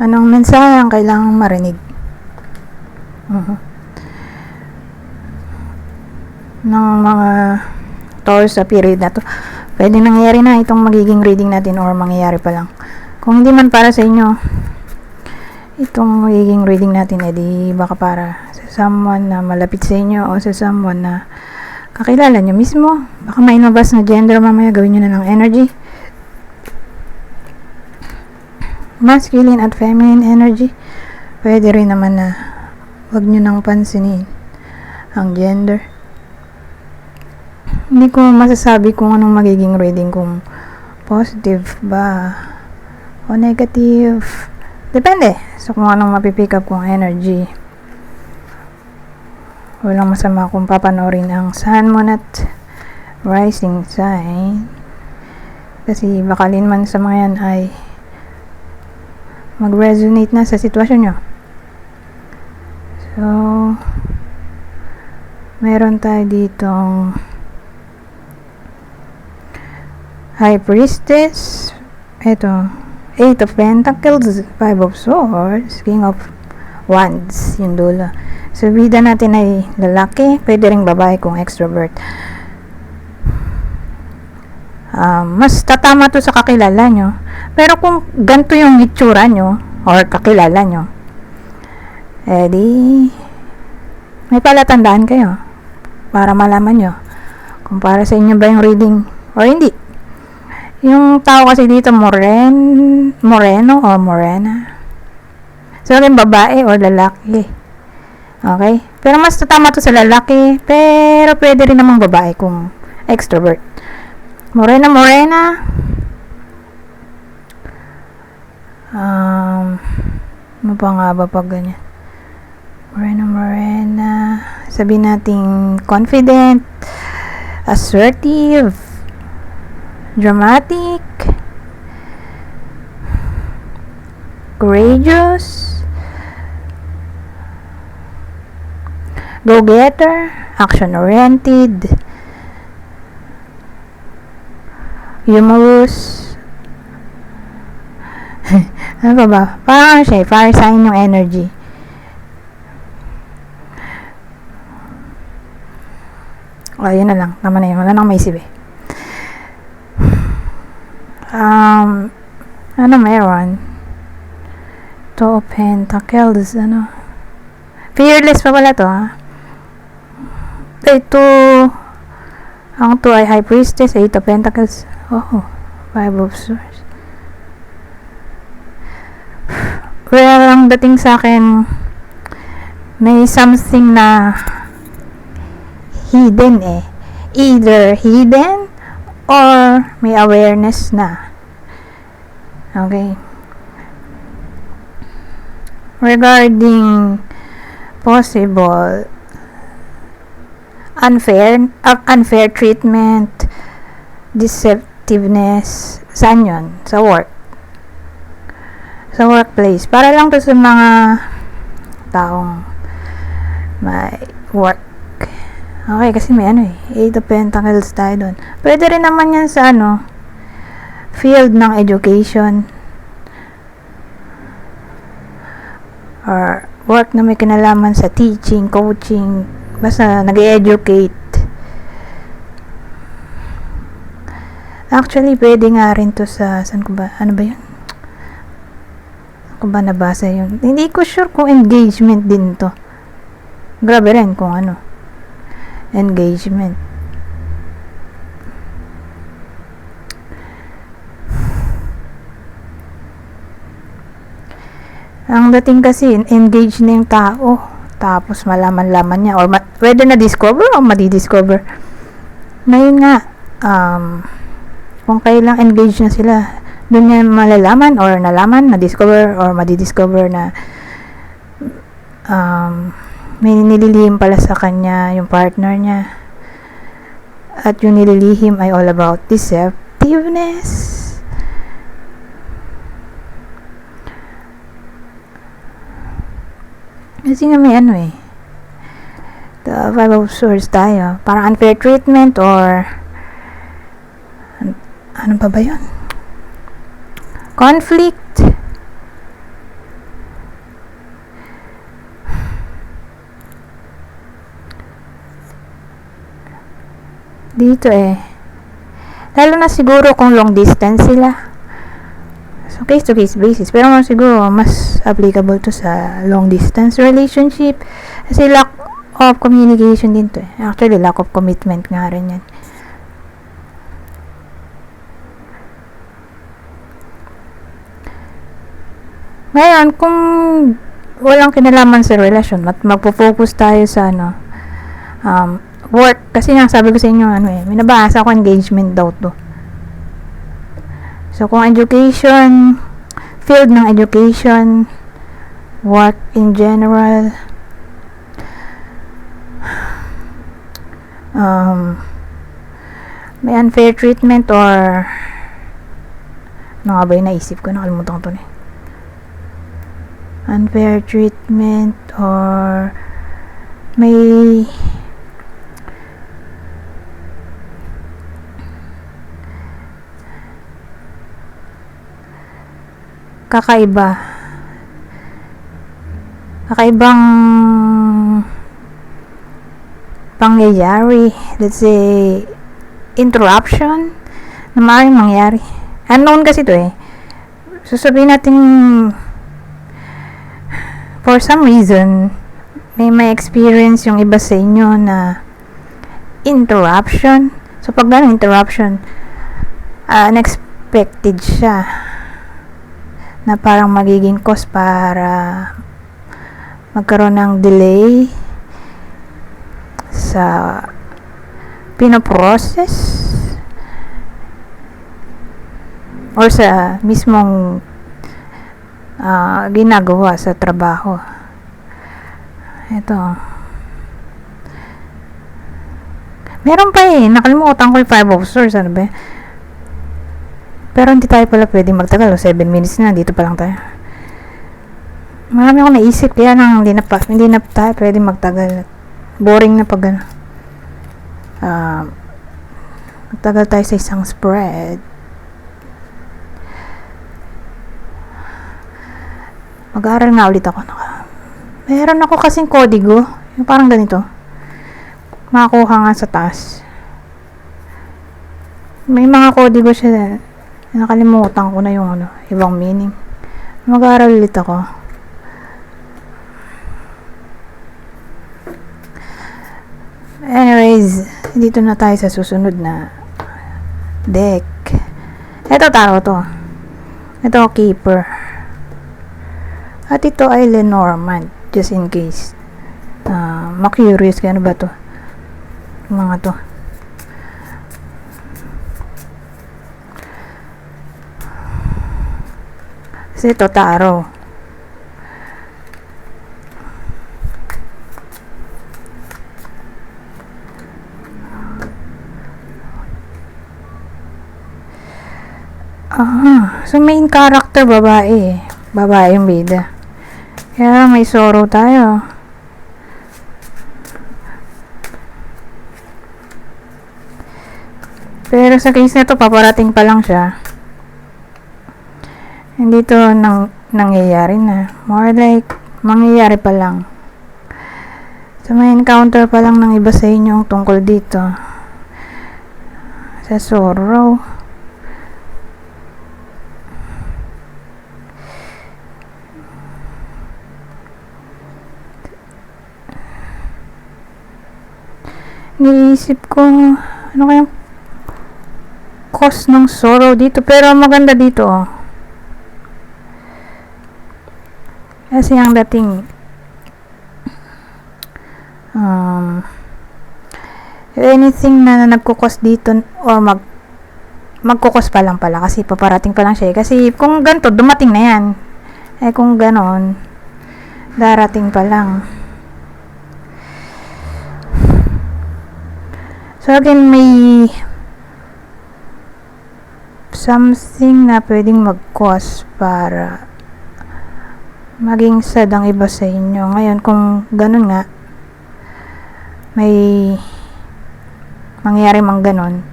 Anong mensahe ang kailangang marinig? Ng mga Taurus sa period na to. Pwede nangyayari na itong magiging reading natin or mangyayari pa lang. Kung hindi man para sa inyo, itong magiging reading natin, edi baka para sa someone na malapit sa inyo o sa someone na kakilala nyo mismo. Baka may inabas na gender mamaya, gawin nyo na ng energy. Masculine at feminine energy. Pwede rin naman na wag nyo nang pansinin ang gender. Hindi ko masasabi kung anong magiging reading, kung positive ba o negative. Depende sa kung anong mapipick up kong energy. Walang masama kung papanoorin ang Sun, Moon at Rising sign. Kasi bakalin man sa mga yan ay mag-resonate na sa sitwasyon nyo. So, meron tayo ditong High Priestess. Ito, 8 of Pentacles, 5 of Swords, King of Wands, yung dulo. So, bida natin ay lalaki, pwede ring babae kung extrovert. Mas tatama to sa kakilala nyo. Pero kung ganito yung itsura nyo or kakilala nyo, edi may palatandaan kayo para malaman nyo kung para sa inyo ba yung reading or hindi. Yung tao kasi dito moreno o morena, so yung babae or lalaki. Okay, pero mas tatama to sa lalaki, pero pwede rin namang babae kung extrovert. Morena. Ano pa nga ba pag ganyan? Morena. Sabihin natin confident, assertive, dramatic, courageous, go-getter, action-oriented, humorous. Ano pa ba? Parang siya, fire sign yung energy. Yun na lang. Tama na yun. Wala nang may isip eh. Ano meron? 2 of Pentacles, fearless pa pala to, ha? Ito, ang 2 ay High Priestess, 8 of Pentacles, 5 of Swords. Well, ang dating sa akin, may something na hidden eh. Either hidden or may awareness na. Okay. Regarding possible unfair treatment, deceptiveness, saan yun? Sa work. Sa workplace. Para lang to sa mga taong may work. Okay, kasi may 8 of Pentacles tayo doon. Pwede rin naman yan sa field ng education or work na may kinalaman sa teaching, coaching, basta nag-educate. Actually, pwede nga rin to sa, saan ko ba, ano ba yun? Saan ko ba nabasa yun? Hindi ko sure kung engagement din to. Grabe rin kung engagement. Ang dating kasi, engage na yung tao. Tapos malaman-laman niya. Or whether na-discover o madi-discover. Ngayon nga, kung kailang engage na sila, doon niya malalaman or nalaman, na-discover or madi-discover na may nililihim pala sa kanya yung partner niya. At yung nililihim ay all about deceptiveness. Kasi nga may the 5 of Swords tayo. Parang unfair treatment or ano pa ba yun? Conflict. dito lalo na siguro kung long distance sila, so case to case basis, pero siguro mas applicable to sa long distance relationship kasi lack of communication din to actually lack of commitment nga rin yan. Ngayon kung walang kinalaman sa relasyon at magpo-focus tayo sa work, kasi nga sabi ko sa inyo may nabasa ko engagement daw to. So kung education, field ng education, work in general, may unfair treatment or ano nga ba yung naisip ko, nakalimutan ko to unfair treatment or may kakaibang pangyayari, let's say interruption na maaaring mangyari. Unknown kasi to so sabihin natin for some reason may experience yung iba sa inyo na interruption. So pag ganun interruption, unexpected siya na parang magiging cause para magkaroon ng delay sa pinoprocess or sa mismong ginagawa sa trabaho. Ito. Meron pa nakalimutan ko yung 5 officers, ano ba? Pero hindi tayo pala pwede magtagal, 7 minutes na, dito pa lang tayo. Marami akong naisip, kaya hindi na tayo pwede magtagal. Boring na pag magtagal tayo sa isang spread. Mag-aaral nga ulit ako. Meron ako kasing kodigo. Yung parang ganito. Makakuha nga sa taas. May mga kodigo siya. Nakalimutan ko na yung ibang meaning. Mag-aaral ulit ako. Anyways, dito na tayo sa susunod na deck. Ito taro to. Ito keeper. At ito ay Lenormand, just in case ma-curious ka, ano ba to mga to. Kasi ito taro. So main character babae yung bida. Kaya may sorrow tayo. Pero sa case na to, paparating pa lang siya. Hindi to nangyayari na. More like, mangyayari pa lang. So may encounter pa lang ng iba sa inyo tungkol dito. Sa sorrow. Niisip ko, ano kayang cause ng sorrow dito, pero maganda dito kasi ang dating anything na nagkukos dito or magkukos pa lang pala kasi paparating pa lang siya kasi kung ganito dumating na yan kung ganon darating pa lang. So again, may something na pwedeng mag-cause para maging sad ang iba sa inyo. Ngayon, kung ganun nga, may mangyari mang ganun,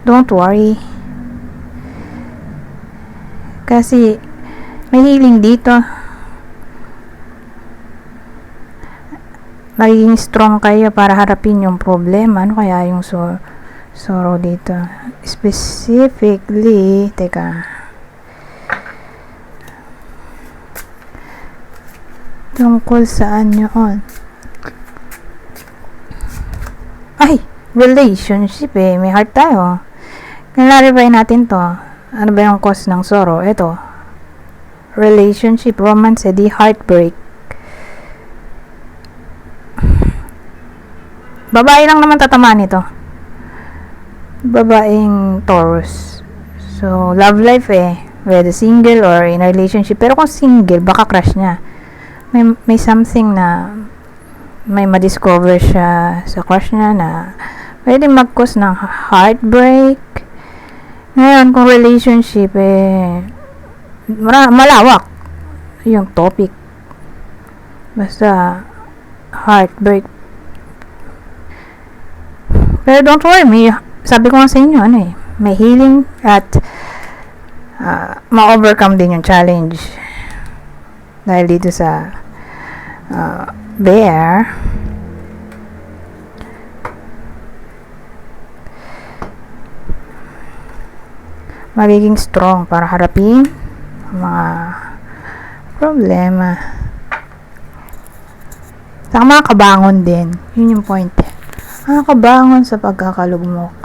don't worry. Kasi may healing dito. Magiging strong kayo para harapin yung problema. Ano kaya yung sorrow dito. Specifically, teka. Tungkol saan yun? Ay! Relationship eh. May heart tayo. Clarify natin to. Ano ba yung cause ng sorrow? Ito. Relationship, romance, edi heartbreak. Babae lang naman tatamaan ito. Babaeng Taurus. So, love life eh. Whether single or in a relationship. Pero kung single, baka crush niya. May something na may madiscover siya sa crush niya na pwede mag-cause ng heartbreak. Ngayon, kung relationship eh, malawak yung topic. Basta heartbreak. Pero don't worry, sabi ko nga sa inyo, may healing at ma-overcome din yung challenge. Dahil dito sa bear, magiging strong para harapin mga problema. Saka makakabangon din. Yun yung point. Makakabangon sa pagkakalugmok.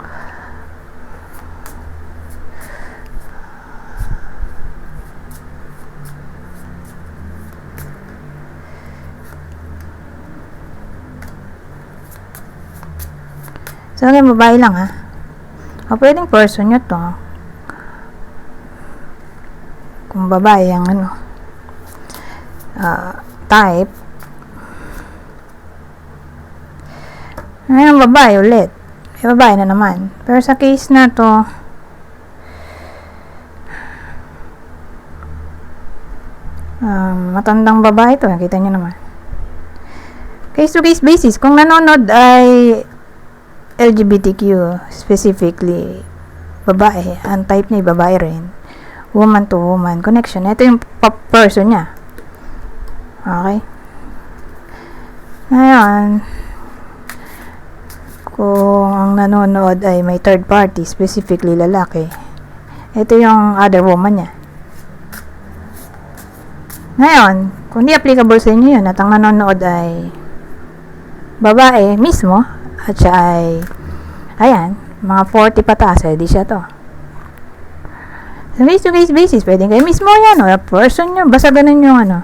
So, okay, babae lang ha. O, pwedeng person nyo to. Kung babae ang type. Ngayon, babae ulit. Babae na naman. Pero sa case na to, matandang babae to. Nakita nyo naman. Case to case basis. Kung nanonood ay LGBTQ, specifically babae, ang type niya babae rin, woman to woman connection, ito yung person niya. Okay, ngayon kung ang nanonood ay may third party, specifically lalaki, ito yung other woman niya. Ngayon, kung di applicable sa inyo yun at ang nanonood ay babae mismo at siya ay ayan, mga 40 pataas, di siya to. Sa face-to-face basis, pwedeng kayo mismo yan, o person nyo, basta ganun yung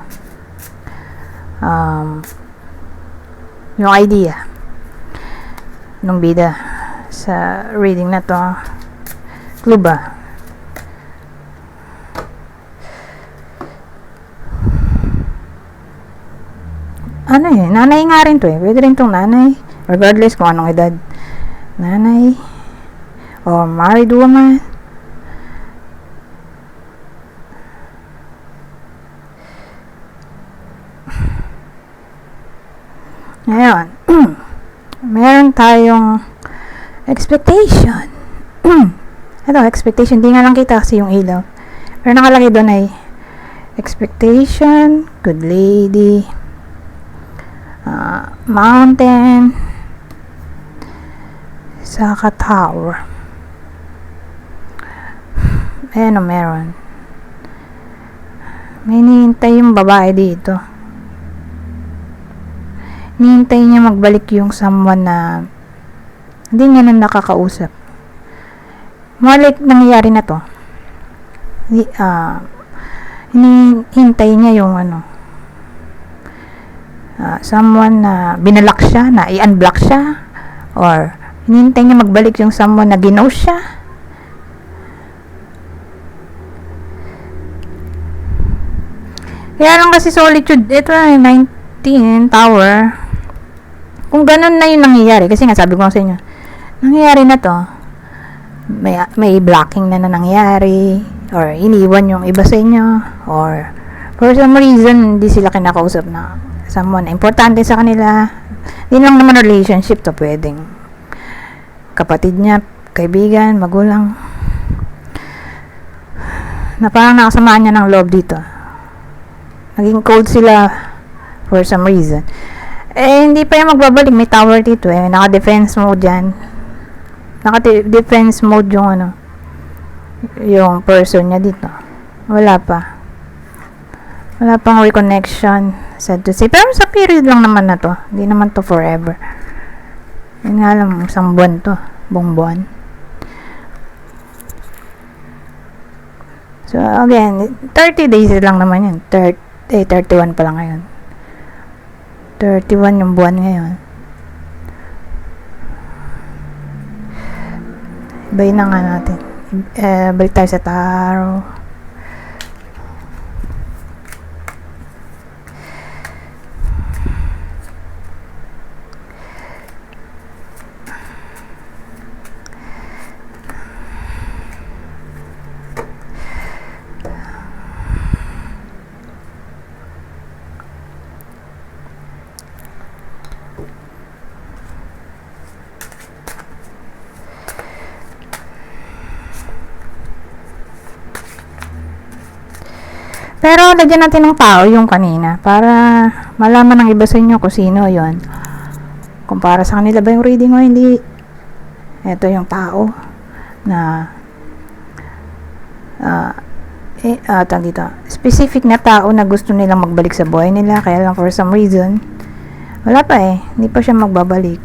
yung idea nung bida sa reading na to. Clue ba? Nanay nga rin to eh. Pwede rin tong nanay. Regardless kung anong edad. Nanay. O married woman. Ngayon. Meron tayong expectation. Ito, expectation. Di nga lang kita kasi yung ilaw. Pero nakalagay doon ay expectation, good lady, mountain, saka tower. Meron. May nihintay yung babae dito. Nihintay niya magbalik yung someone na hindi niya na nakakausap. Malik nangyayari na to. Hinihintay niya yung someone na binalak siya, na i-unblock siya, or hinihintay niya magbalik yung someone na ginost siya. Kaya lang kasi solitude, ito na 19 tower. Kung ganun na yung nangyayari, kasi nga sabi ko sa inyo, nangyayari na to, may blocking na nangyayari, or iniwan yung iba sa inyo, or for some reason, hindi sila kinakausap na someone na importante sa kanila. Hindi lang naman relationship to, pwedeng kapatid niya, kaibigan, magulang, na parang nakasamaan niya ng loob dito. Naging cold sila for some reason. Hindi pa yung magbabalik. May tower dito naka-defense mode yan. Naka-defense mode yung ano, yung person niya dito. Wala pa. Wala pang reconnection. Sad to say. Pero sa period lang naman na to. Hindi naman to forever. Yun nga lang, isang buwan to. Buong buwan. So, again, 30 days lang naman yun. 31 pa lang ngayon. 31 yung buwan ngayon. Ibayin na nga natin. Balik tayo sa tarot. Pero lagyan natin ng tao yung kanina para malaman ng iba sa inyo kung sino yon. Kung para sa kanila ba yung reading o hindi. Ito yung tao na dito. Specific na tao na gusto nilang magbalik sa buhay nila, kaya lang for some reason wala pa hindi pa siya magbabalik.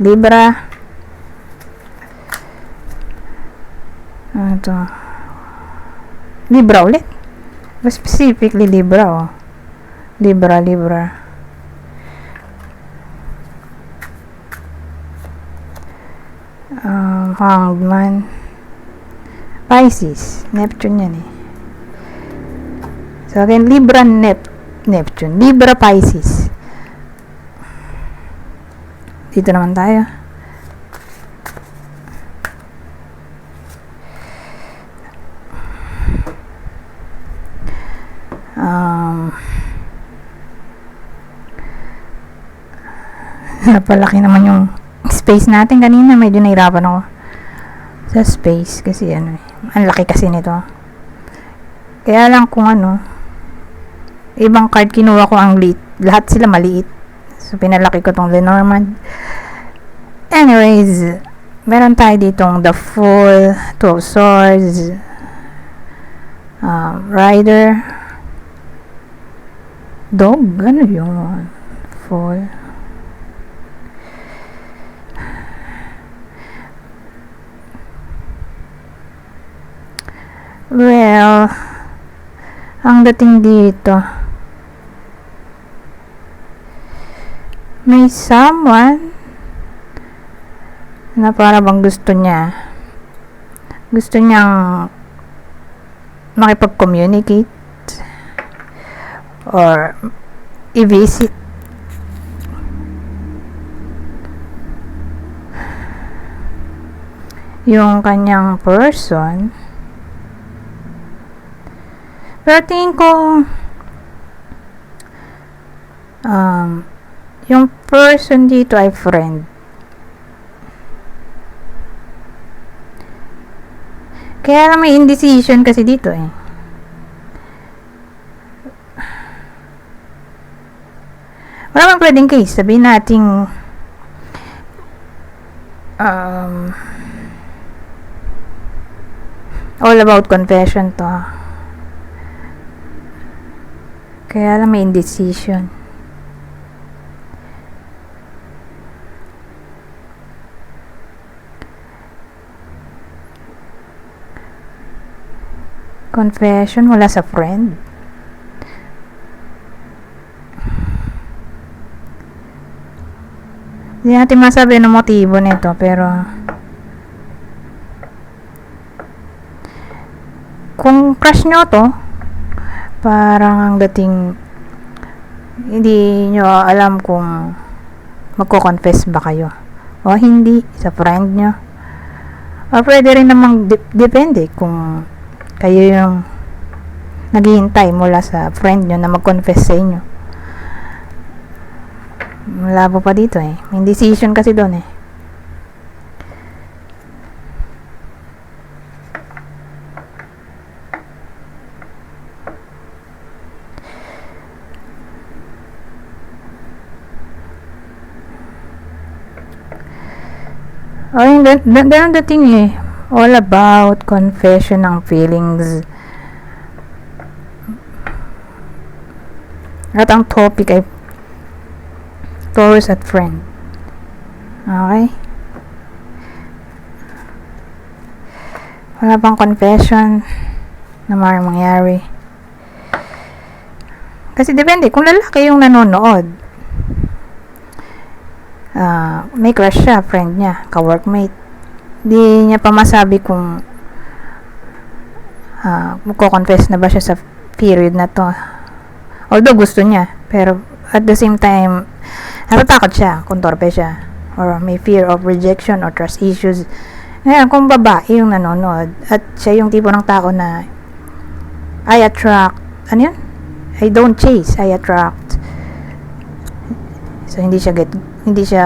Libra. Ito. Libra ulit. Specifically Libra, Libra. Hanged Man. Pisces. Neptune yan So again, Libra, Neptune. Libra, Pisces. Dito naman tayo. Napalaki naman yung space natin kanina. Medyo nahirapan ako sa space kasi ang laki kasi nito. Kaya lang kung ibang card kinuha ko ang liit. Lahat sila maliit. So pinalaki ko tong Lenormand. Anyways, meron tayo ditong the Fool, Two of Swords, Rider, Dog, ano yun? Fool. Well, ang dating dito, may someone na para bang gusto niyang makipag-communicate or i-visit yung kanyang person. Pero tingin ko yung person dito ay friend. Kaya lang may indecision kasi dito Wala mang pwedeng case. Sabihin natin all about confession to. Kaya lang may indecision. Confession wala sa friend. Hindi natin masabi ng motibo nito, pero kung crush nyo to, parang ang dating hindi nyo alam kung magko-confess ba kayo o hindi sa friend nyo. O pwede rin namang depende kung kayo yung naghihintay mula sa friend nyo na mag-confess sa inyo. Malabo pa dito may decision kasi doon O yun, ganun dating eh. All about confession ng feelings. At ang topic ay Taurus at friend. Okay? Wala pang confession na maaaring mangyari. Kasi depende, kung lalaki yung nanonood, may crush siya, friend niya, ka-workmate, di niya pa masabi kung magko-confess na ba siya sa period na to. Although gusto niya, pero at the same time, natatakot siya kung torpe siya, or may fear of rejection or trust issues. Ngayon, kung babae yung nanonood, at siya yung tipo ng tao na I attract, ano yun? I don't chase, I attract. So, hindi siya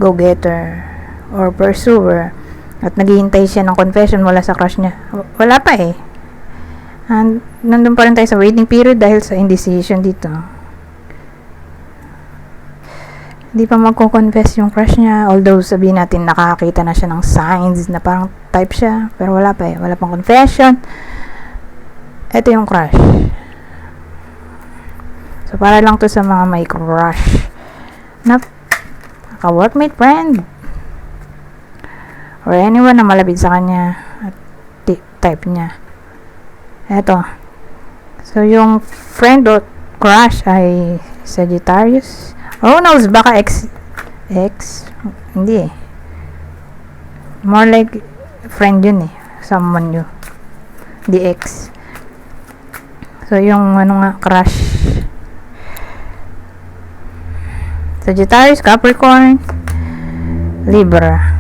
go-getter or pursuer, at naghihintay siya ng confession mula sa crush niya. Wala pa eh. And nandun pa rin tayo sa waiting period dahil sa indecision dito. Hindi pa magko-confess yung crush niya, although sabihin natin nakakakita na siya ng signs na parang type siya, pero wala pa eh. Wala pang confession. Ito yung crush. So, para lang to sa mga may crush na ka-workmate, friend, or anyone na malapit sa kanya at type niya. Eto. So, yung friend or crush ay Sagittarius. Who knows, baka ex? Hindi eh. More like friend yun eh. Someone new. Di ex. So, yung crush. Sagittarius, Capricorn, Libra.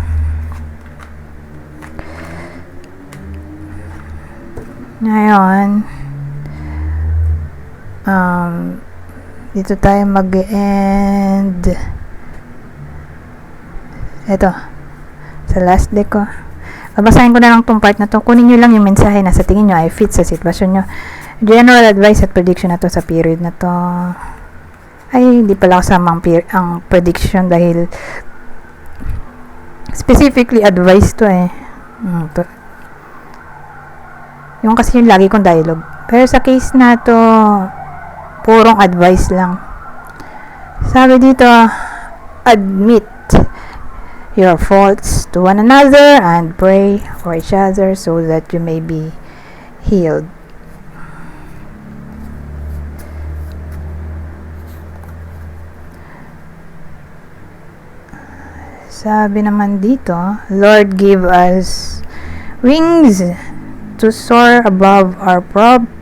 Ngayon, dito tayo mag-end. Ito, sa last deck ko. Babasahin ko na lang tong part na to. Kunin nyo lang yung mensahe na sa tingin nyo ay fit sa sitwasyon nyo. General advice at prediction na to sa period na to. Ay, hindi pala kasama ang prediction dahil specifically advice to eh. Yung kasi yung lagi kong dialogue. Pero sa case na to, purong advice lang. Sabi dito, admit your faults to one another and pray for each other so that you may be healed. Sabi naman dito, Lord, give us wings to soar above our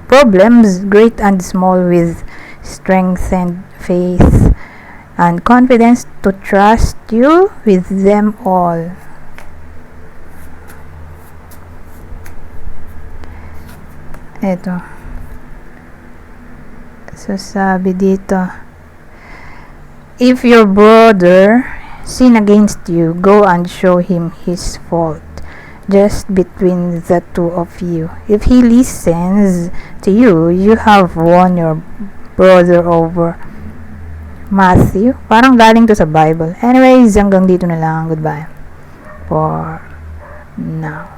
problems, great and small, with strength and faith and confidence to trust you with them all. Eto. So, sabi dito, if your brother sin against you, go and show him his fault, just between the two of you. If he listens to you, you have won your brother over. Matthew. Parang galing to sa Bible. Anyways, hanggang dito na lang. Goodbye for now.